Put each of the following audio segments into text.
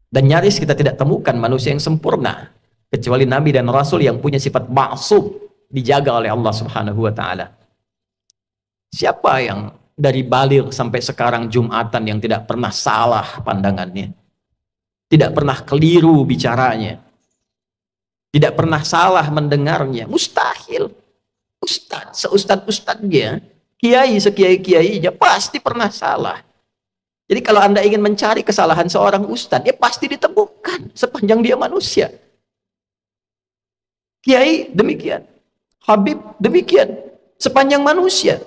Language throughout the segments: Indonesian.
Dan nyaris kita tidak temukan manusia yang sempurna kecuali nabi dan rasul yang punya sifat ma'sum, dijaga oleh Allah Subhanahu wa taala. Siapa yang dari baligh sampai sekarang Jumatan yang tidak pernah salah pandangannya, tidak pernah keliru bicaranya, tidak pernah salah mendengarnya? Mustahil. Seustad-ustadnya, kiai sekiai-kiainya pasti pernah salah. Jadi kalau Anda ingin mencari kesalahan seorang ustadz, dia pasti ditemukan sepanjang dia manusia. Kiai demikian, Habib demikian, sepanjang manusia,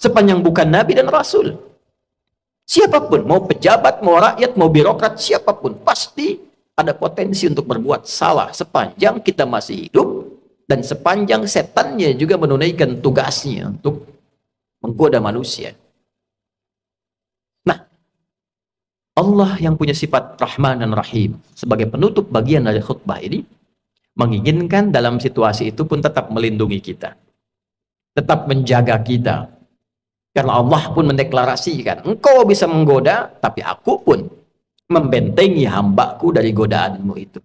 sepanjang bukan nabi dan rasul. Siapapun, mau pejabat, mau rakyat, mau birokrat, siapapun, pasti ada potensi untuk berbuat salah sepanjang kita masih hidup dan sepanjang setannya juga menunaikan tugasnya untuk menggoda manusia. Nah, Allah yang punya sifat Rahman dan Rahim sebagai penutup bagian dari khutbah ini menginginkan dalam situasi itu pun tetap melindungi kita, tetap menjaga kita. Karena Allah pun mendeklarasikan, engkau bisa menggoda, tapi aku pun membentengi hambaku dari godaanmu itu.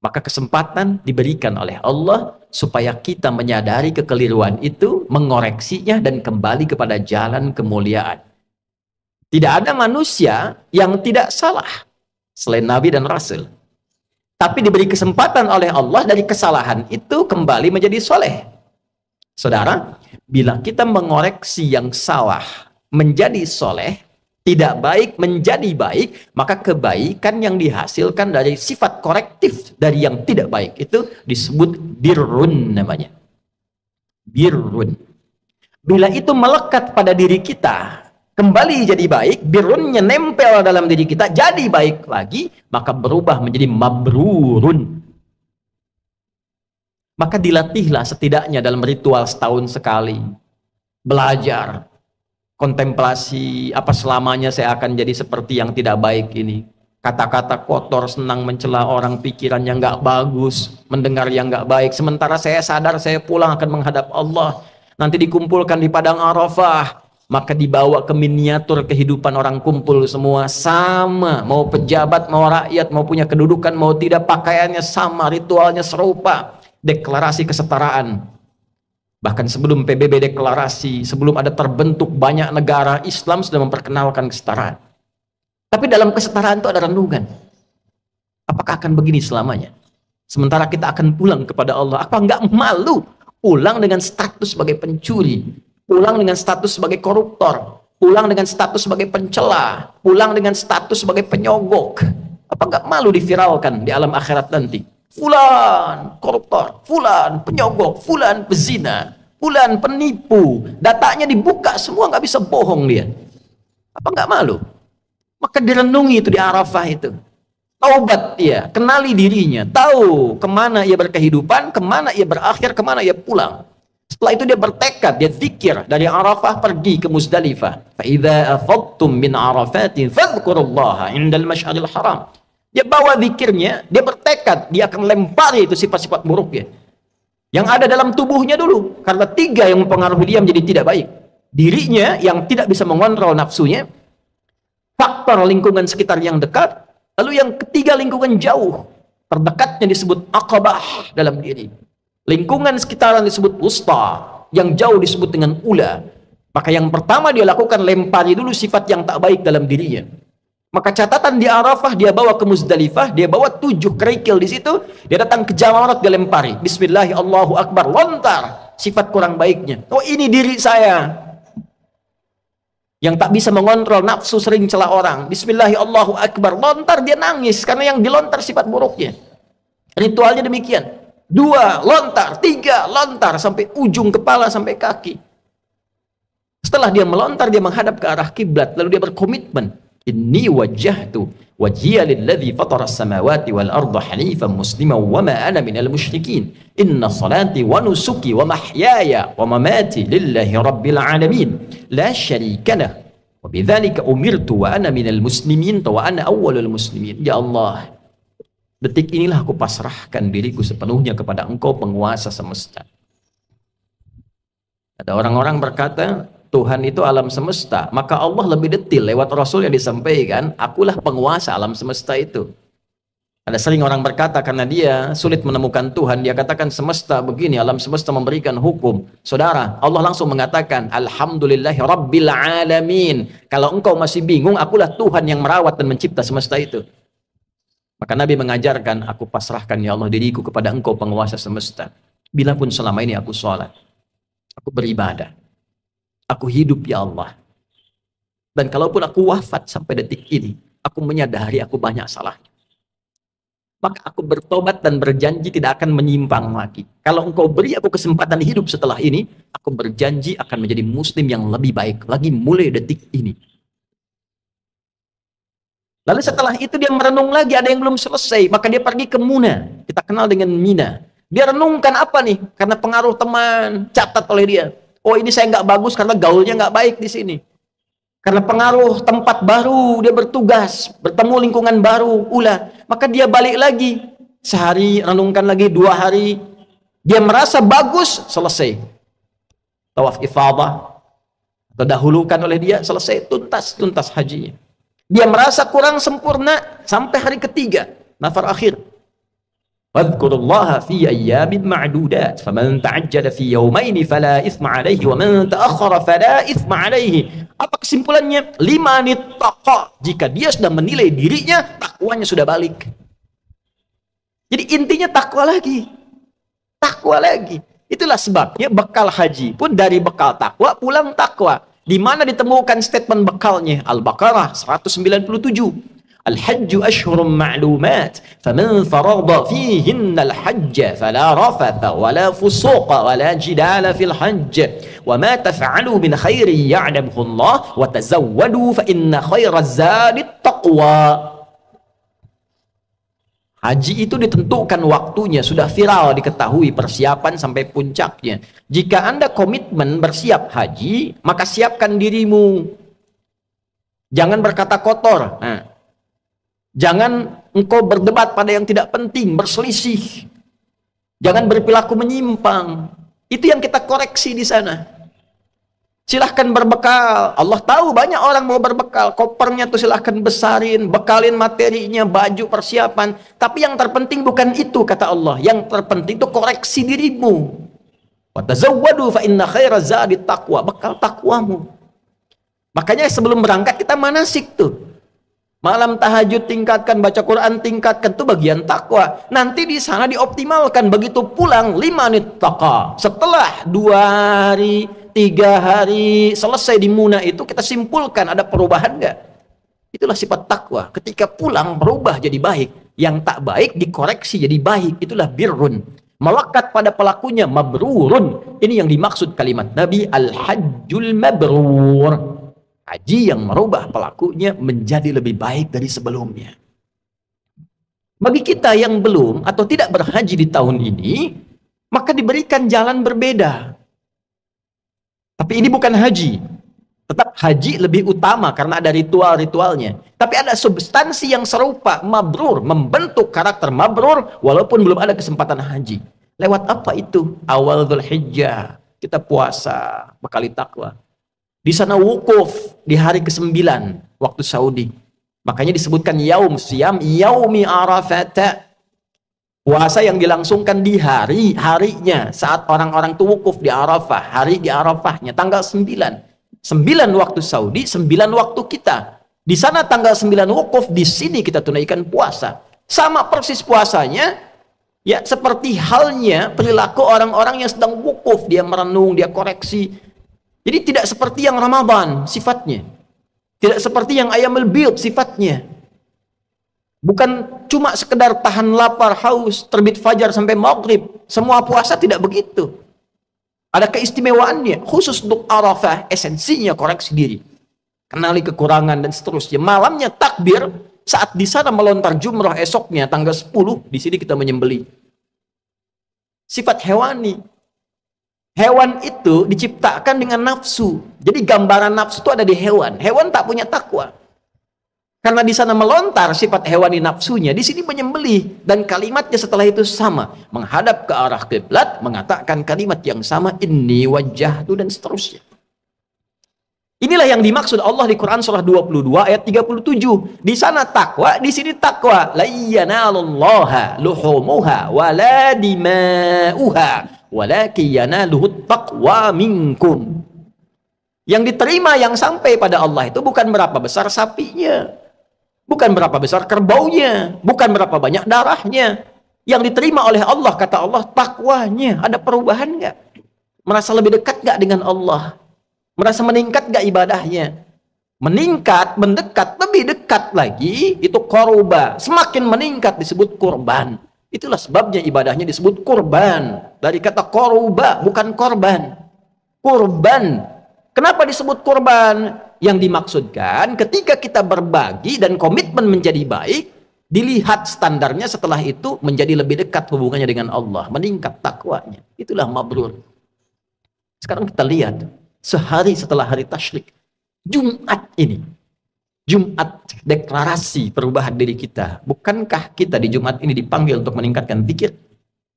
Maka kesempatan diberikan oleh Allah supaya kita menyadari kekeliruan itu, mengoreksinya, dan kembali kepada jalan kemuliaan. Tidak ada manusia yang tidak salah selain Nabi dan Rasul. Tapi diberi kesempatan oleh Allah dari kesalahan itu kembali menjadi soleh. Saudara, bila kita mengoreksi yang salah menjadi soleh, tidak baik menjadi baik, maka kebaikan yang dihasilkan dari sifat korektif dari yang tidak baik itu disebut birrun namanya. Birrun. Bila itu melekat pada diri kita, kembali jadi baik, birrunnya nempel dalam diri kita, jadi baik lagi, maka berubah menjadi mabrurun. Maka dilatihlah setidaknya dalam ritual setahun sekali. Belajar, kontemplasi, apa selamanya saya akan jadi seperti yang tidak baik ini. Kata-kata kotor, senang mencela orang, pikiran yang gak bagus, mendengar yang gak baik. Sementara saya sadar saya pulang akan menghadap Allah. Nanti dikumpulkan di padang Arafah. Maka dibawa ke miniatur kehidupan orang kumpul semua sama. Mau pejabat, mau rakyat, mau punya kedudukan, mau tidak, pakaiannya sama, ritualnya serupa. Deklarasi kesetaraan. Bahkan sebelum PBB deklarasi, sebelum ada terbentuk banyak negara, Islam sudah memperkenalkan kesetaraan. Tapi dalam kesetaraan itu ada renungan. Apakah akan begini selamanya? Sementara kita akan pulang kepada Allah. Apa enggak malu pulang dengan status sebagai pencuri, pulang dengan status sebagai koruptor, pulang dengan status sebagai pencela, pulang dengan status sebagai penyogok? Apa enggak malu diviralkan di alam akhirat nanti? Fulan koruptor, fulan penyogok, fulan pezina, fulan penipu, datanya dibuka semua, nggak bisa bohong dia. Apa nggak malu? Maka direnungi itu di Arafah itu. Taubat dia, kenali dirinya, tahu kemana ia berkehidupan, kemana ia berakhir, kemana ia pulang. Setelah itu dia bertekad, dia zikir dari Arafah pergi ke Muzdalifah. Fa idza afadtum min Arafatin fadhkurullaha indal masy'aril haram. Dia bawa zikirnya, dia bertekad, dia akan lempari itu sifat-sifat buruknya yang ada dalam tubuhnya dulu. Karena tiga yang mempengaruhi dia menjadi tidak baik. Dirinya yang tidak bisa mengontrol nafsunya, faktor lingkungan sekitar yang dekat, lalu yang ketiga lingkungan jauh. Terdekatnya disebut aqabah dalam diri. Lingkungan sekitaran disebut wusta, yang jauh disebut dengan ula. Maka yang pertama dia lakukan, lempari dulu sifat yang tak baik dalam dirinya. Maka catatan di Arafah, dia bawa ke Muzdalifah, dia bawa 7 kerikil di situ, dia datang ke Jamarat, dia lempari. Bismillah, Allahu Akbar, lontar sifat kurang baiknya. Oh, ini diri saya yang tak bisa mengontrol nafsu, sering celah orang. Bismillah, Allahu Akbar, lontar, dia nangis karena yang dilontar sifat buruknya. Ritualnya demikian. 2 lontar, 3 lontar, sampai ujung kepala, sampai kaki. Setelah dia melontar, dia menghadap ke arah kiblat, lalu dia berkomitmen. Inni wajjahtu wajhiya lilladzi fatara as-samawati wal arda hanifan musliman wa ma ana minal musyrikin. Inna salati wa nusuki wa mahyaya wa mamati lillahi rabbil alamin la syarika lah wa bidzalika umirtu wa ana minal muslimin wa ana awwalul muslimin. Ya Allah, detik inilah aku pasrahkan diriku sepenuhnya kepada Engkau, penguasa semesta. Ada orang-orang berkata Tuhan itu alam semesta, maka Allah lebih detil lewat Rasul yang disampaikan, akulah penguasa alam semesta itu. Ada sering orang berkata karena dia sulit menemukan Tuhan, dia katakan semesta begini, alam semesta memberikan hukum. Saudara, Allah langsung mengatakan, Alhamdulillahi Rabbil Alamin. Kalau engkau masih bingung, akulah Tuhan yang merawat dan mencipta semesta itu. Maka Nabi mengajarkan, aku pasrahkan ya Allah diriku kepada engkau penguasa semesta. Bila pun selama ini aku sholat, aku beribadah, aku hidup ya Allah. Dan kalaupun aku wafat sampai detik ini, aku menyadari aku banyak salahnya. Maka aku bertobat dan berjanji tidak akan menyimpang lagi. Kalau engkau beri aku kesempatan hidup setelah ini, aku berjanji akan menjadi muslim yang lebih baik lagi mulai detik ini. Lalu setelah itu dia merenung lagi, ada yang belum selesai, maka dia pergi ke Muna. Kita kenal dengan Mina. Dia renungkan apa nih? Karena pengaruh teman, catat oleh dia. Oh, ini saya nggak bagus karena gaulnya nggak baik di sini. Karena pengaruh tempat baru, dia bertugas, bertemu lingkungan baru, maka dia balik lagi. Sehari, renungkan lagi, 2 hari. Dia merasa bagus, selesai. Tawaf ifadah, terdahulukan oleh dia, selesai, tuntas hajinya. Dia merasa kurang sempurna, sampai hari ketiga, nafar akhir. Wadhkurullaha fi ayyamin ma'dudat, faman ta'ajjala fi yawmaini fala ithma alaihi, wa man ta'akhkhara fala ithma alaihi. Apa kesimpulannya? Limanit taqa, jika dia sudah menilai dirinya, takwanya sudah balik. Jadi intinya takwa lagi. Takwa lagi. Itulah sebabnya bekal haji pun dari bekal takwa, pulang takwa. Di mana ditemukan statement bekalnya? Al-Baqarah 197. Al-hajju ashhurum ma'lumat, faman farada fihinna al-hajja fala rafatha wala fusuqa wala jidala fil hajj, wa ma taf'alu min khairin ya'lamuhu Allah, wa tazawwadu fa inna khairaz zadi taqwa. Haji itu ditentukan waktunya, sudah viral diketahui persiapan sampai puncaknya. Jika Anda komitmen bersiap haji, maka siapkan dirimu. Jangan berkata kotor. Jangan engkau berdebat pada yang tidak penting, berselisih. Jangan berperilaku menyimpang. Itu yang kita koreksi di sana. Silahkan berbekal. Allah tahu banyak orang mau berbekal. Kopernya tuh silahkan besarin, bekalin materinya, baju, persiapan. Tapi yang terpenting bukan itu, kata Allah. Yang terpenting itu koreksi dirimu. Wa tazawwadu fa inna khairaz zadi taqwa. Bekal takwamu. Makanya sebelum berangkat kita manasik tuh. Malam tahajud tingkatkan, baca Quran tingkatkan, itu bagian takwa. Nanti di sana dioptimalkan, begitu pulang 5 menit taqa. Setelah 2 hari, 3 hari selesai di Muna itu, kita simpulkan ada perubahan enggak? Itulah sifat takwa. Ketika pulang berubah jadi baik, yang tak baik dikoreksi jadi baik. Itulah birrun. Melekat pada pelakunya mabrurun. Ini yang dimaksud kalimat Nabi, al-hajjul mabrur. Haji yang merubah pelakunya menjadi lebih baik dari sebelumnya. Bagi kita yang belum atau tidak berhaji di tahun ini, maka diberikan jalan berbeda. Tapi ini bukan haji. Tetap haji lebih utama karena ada ritual-ritualnya. Tapi ada substansi yang serupa, mabrur, membentuk karakter mabrur walaupun belum ada kesempatan haji. Lewat apa itu? Awal Dzulhijjah kita puasa, bekali takwa. Di sana wukuf di hari ke-9 waktu Saudi. Makanya disebutkan yaum siyam yaumi Arafat. Puasa yang dilangsungkan di harinya saat orang-orang itu wukuf di Arafah, hari di Arafahnya tanggal 9. 9 waktu Saudi, 9 waktu kita. Di sana tanggal 9 wukuf, di sini kita tunaikan puasa. Sama persis puasanya, ya seperti halnya perilaku orang-orang yang sedang wukuf, dia merenung, dia koreksi. Jadi tidak seperti yang Ramadan sifatnya. Tidak seperti yang Ayyamul Bid sifatnya. Bukan cuma sekedar tahan lapar, haus, terbit fajar sampai maghrib. Semua puasa tidak begitu. Ada keistimewaannya. Khusus untuk Arafah, esensinya koreksi diri. Kenali kekurangan dan seterusnya. Malamnya takbir, saat di sana melontar jumrah esoknya, tanggal 10, di sini kita menyembelih. Sifat hewani. Hewan itu diciptakan dengan nafsu. Jadi gambaran nafsu itu ada di hewan. Hewan tak punya takwa. Karena di sana melontar sifat hewani nafsunya, di sini menyembelih dan kalimatnya setelah itu sama, menghadap ke arah kiblat, mengatakan kalimat yang sama, inni wajjahtu dan seterusnya. Inilah yang dimaksud Allah di Quran surah 22 ayat 37. Di sana takwa, di sini takwa. La yanalallaha luhumuha wala dima'uha walakin yanaluhut taqwa minkum. Yang diterima, yang sampai pada Allah itu bukan berapa besar sapinya, bukan berapa besar kerbaunya, bukan berapa banyak darahnya. Yang diterima oleh Allah, kata Allah, takwanya. Ada perubahan nggak? Merasa lebih dekat nggak dengan Allah? Merasa meningkat gak ibadahnya? Meningkat, mendekat, lebih dekat lagi, itu korba. Semakin meningkat disebut kurban. Itulah sebabnya ibadahnya disebut kurban. Dari kata korba, bukan korban. Kurban. Kenapa disebut kurban? Yang dimaksudkan ketika kita berbagi dan komitmen menjadi baik, dilihat standarnya setelah itu menjadi lebih dekat hubungannya dengan Allah. Meningkat takwanya. Itulah mabrur. Sekarang kita lihat. Sehari setelah hari tasyrik, Jumat ini, Jumat deklarasi perubahan diri kita. Bukankah kita di Jumat ini dipanggil untuk meningkatkan zikir?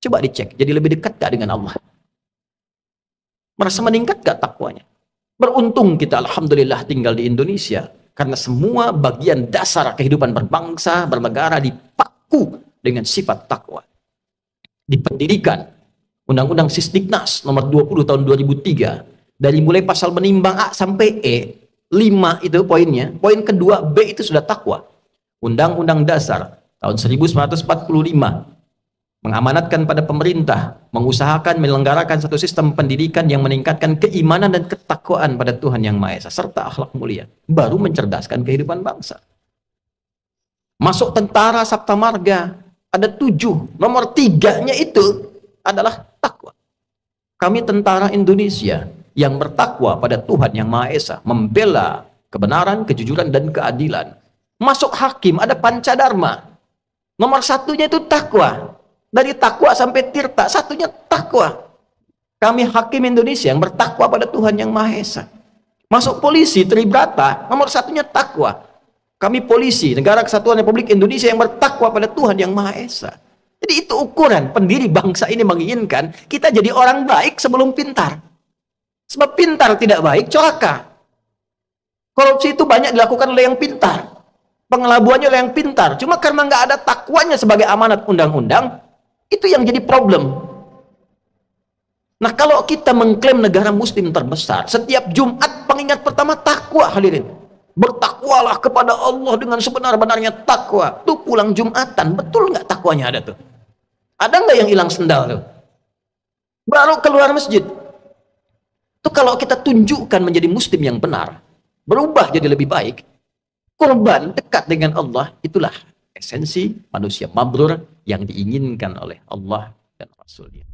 Coba dicek, jadi lebih dekat gak dengan Allah? Merasa meningkat gak takwanya? Beruntung kita, alhamdulillah, tinggal di Indonesia, karena semua bagian dasar kehidupan berbangsa, bernegara dipaku dengan sifat takwa. Di pendidikan, Undang-Undang Sisdiknas nomor 20 tahun 2003, dari mulai pasal menimbang A sampai E, 5 itu poinnya. Poin kedua, B itu sudah takwa. Undang-Undang Dasar tahun 1945 mengamanatkan pada pemerintah, mengusahakan menyelenggarakan satu sistem pendidikan yang meningkatkan keimanan dan ketakwaan pada Tuhan Yang Maha Esa, serta akhlak mulia. Baru mencerdaskan kehidupan bangsa. Masuk tentara Sabta Marga, ada 7. Nomor 3-nya itu adalah takwa. Kami tentara Indonesia yang bertakwa pada Tuhan Yang Maha Esa, membela kebenaran, kejujuran, dan keadilan. Masuk hakim, ada pancadharma. Nomor 1-nya itu takwa. Dari takwa sampai tirta, 1-nya takwa. Kami hakim Indonesia yang bertakwa pada Tuhan Yang Maha Esa. Masuk polisi, Tribrata, nomor 1-nya takwa. Kami polisi, Negara Kesatuan Republik Indonesia yang bertakwa pada Tuhan Yang Maha Esa. Jadi itu ukuran pendiri bangsa ini menginginkan kita jadi orang baik sebelum pintar. Sebab pintar tidak baik, celaka. Korupsi itu banyak dilakukan oleh yang pintar. Pengelabuannya oleh yang pintar. Cuma karena nggak ada takwanya sebagai amanat undang-undang, itu yang jadi problem. Nah, kalau kita mengklaim negara muslim terbesar, setiap Jumat pengingat pertama takwa, hadirin. Bertakwalah kepada Allah dengan sebenar-benarnya takwa. Tuh pulang Jumatan, betul nggak takwanya ada tuh? Ada nggak yang hilang sendal tuh? Baru keluar masjid. Itu kalau kita tunjukkan menjadi muslim yang benar, berubah jadi lebih baik, korban dekat dengan Allah, itulah esensi manusia mabrur yang diinginkan oleh Allah dan Rasul-Nya.